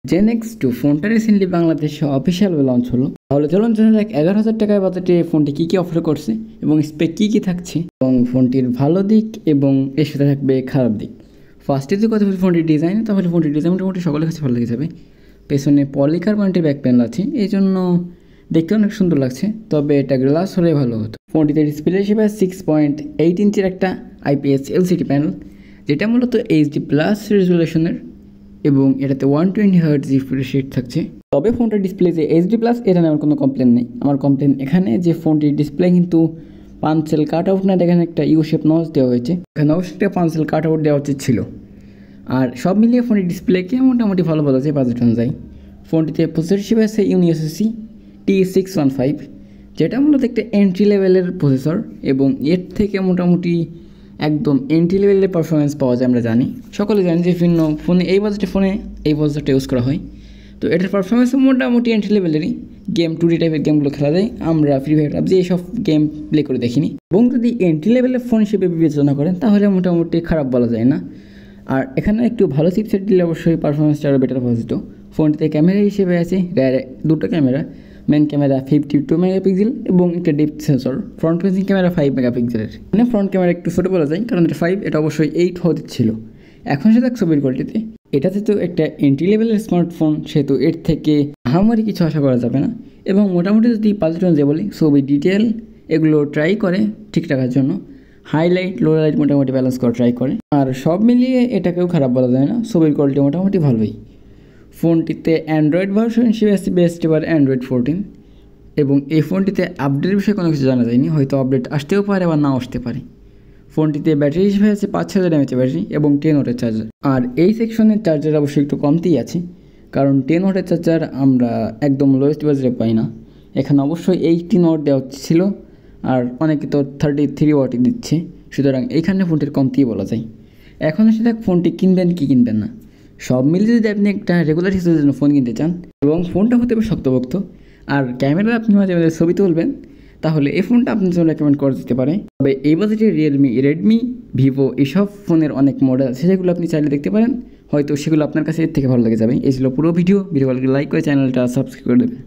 Gen X2 ফোনটা recently বাংলাদেশে অফিসিয়ালভাবে launch হলো। তাহলে চলুন জানা যাক 11,000 টাকায় বাজেটে ফোনটি কী অফার করছে এবং স্পেক কী থাকছে এবং ফোনটির ভালো দিক এবং এর সাথে থাকবে খারাপ দিক। ফার্স্টে যদি কথা বলি ফোনটির ডিজাইন, তাহলে ফোনটির ডিজাইন মোটামুটি সকলের কাছে ভালো লেগে যাবে। পেছনে পলিকার্বনেটের ব্যাক প্যানেল আছে, এই জন্য দেখতে অনেক সুন্দর লাগছে, তবে এটা গ্লাস হলে ভালো হতো। ফোনটিতে ডিসপ্লে হিসেবে 6.8 ইঞ্চির একটা IPS LCD প্যানেল, যেটা মূলত HD+ রেজুলেশনের এবং এটাতে 120 Hz রিফ্রেশ রেট থাকছে। তবে ফোনটার ডিসপ্লে যে HD+, এটা আমার কোনো কমপ্লেন নেই। আমার কমপ্লেন এখানে যে ফোনটির ডিসপ্লে কিন্তু পাঞ্চেল কাট আউট না, এখানে একটা ইউ শেপ নচ দেওয়া হয়েছে, এখানে অবশ্যই একটা পাঞ্চেল কাট আউট দেওয়া উচিত ছিল। আর সব মিলিয়ে ফোনটির ডিসপ্লেকে মোটামুটি ভালো আছে বাজেট অনুযায়ী। ফোনটিতে প্রসেসর হিসেবে আছে UniSoC T615, যেটা মূলত একটা এন্ট্রি লেভেলের প্রসেসর এবং এর থেকে মোটামুটি একদম এন্ট্রি লেভেলের পারফরমেন্স পাওয়া যায়। আমরা জানি, সকলে জানি যে বিভিন্ন ফোনে এই বাজেটের ফোনে এই প্রসেসরটা ইউজ করা হয়। তো এটার পারফরমেন্স মোটামুটি এন্ট্রি লেভেলেরই। গেম 2D টাইপের গেমগুলো খেলা যায়, আমরা ফ্রি ফায়ার PUBG এইসব গেম প্লে করে দেখিনি। এবং যদি এন্ট্রি লেভেলের ফোন হিসেবে বিবেচনা করেন তাহলে মোটামুটি খারাপ বলা যায় না। আর এখানে একটু ভালো চিপসেট দিলে অবশ্যই পারফরমেন্সটা আরও বেটার হওয়া যেত। ফোনটিতে ক্যামেরা হিসেবে আছে দুটো ক্যামেরা, মেন ক্যামেরা 52 মেগাপিক্সেল এবং একটা depth sensor. Front facing camera 5 মেগাপিক্সেলের। মানে ফ্রন্ট ক্যামেরা একটু ছোটো বলা যায়, কারণ এটা 5, এটা অবশ্যই 8 হতে ছিল। এখন সেটা ছবির কোয়ালিটিতে, এটাতে তো একটা এন্ট্রি লেভেলের স্মার্টফোন, সেহেতু এর থেকে আহামরি কিছু আশা করা যাবে না। এবং মোটামুটি যদি বাজেট অনুযায়ী বলি, ছবি ডিটেল এগুলো ট্রাই করে ঠিক রাখার জন্য, হাইলাইট লো লাইট মোটামুটি ব্যালেন্স করা ট্রাই করে। আর সব মিলিয়ে এটাকেও খারাপ বলা যায় না, ছবির কোয়ালিটি মোটামুটি ভালোই। ফোনটিতে অ্যান্ড্রয়েড ভার্সন হিসেবে আসছে বেস্ট এবার Android 14 এবং এই ফোনটিতে আপডেটের বিষয়ে কোনো কিছু জানা যায়নি, হয়তো আপডেট আসতেও পারে বা নাও আসতে পারে। ফোনটিতে ব্যাটারি হিসেবে আছে 5000 mAh ব্যাটারি এবং 10 ওয়াটের চার্জার। আর এই সেকশনের চার্জার অবশ্যই একটু কমতেই আছে, কারণ 10 ওয়াটের চার্জার আমরা একদম লোয়েস্ট বাজেটে পাই না। এখানে অবশ্যই 18 ওয়াট দেওয়া ছিল, আর অনেকে তো 33 ওয়াটই দিচ্ছে, সুতরাং এইখানে ফোনটির কমতেই বলা যায়। এখন সেটা ফোনটি কিনবেন কি কিনবেন না, সব মিলিয়ে যদি আপনি একটা রেগুলার হিসেবে জন্য ফোন কিনতে চান এবং ফোনটা হতে হবে শক্তপোক্ত আর ক্যামেরা আপনি মাঝে মাঝে ছবি তুলবেন, তাহলে এই ফোনটা আপনার জন্য রেকমেন্ড করা যেতে পারে। তবে এই বাজেটে রেডমি, ভিভো এইসব ফোনের অনেক মডেল আছে, যেগুলো আপনি চাইলে দেখতে পারেন, হয়তো সেগুলো আপনার কাছে এর থেকে ভালো লেগে যাবে। এই ছিল পুরো ভিডিও ভালো লাইক করে চ্যানেলটা সাবস্ক্রাইব করে দেবেন।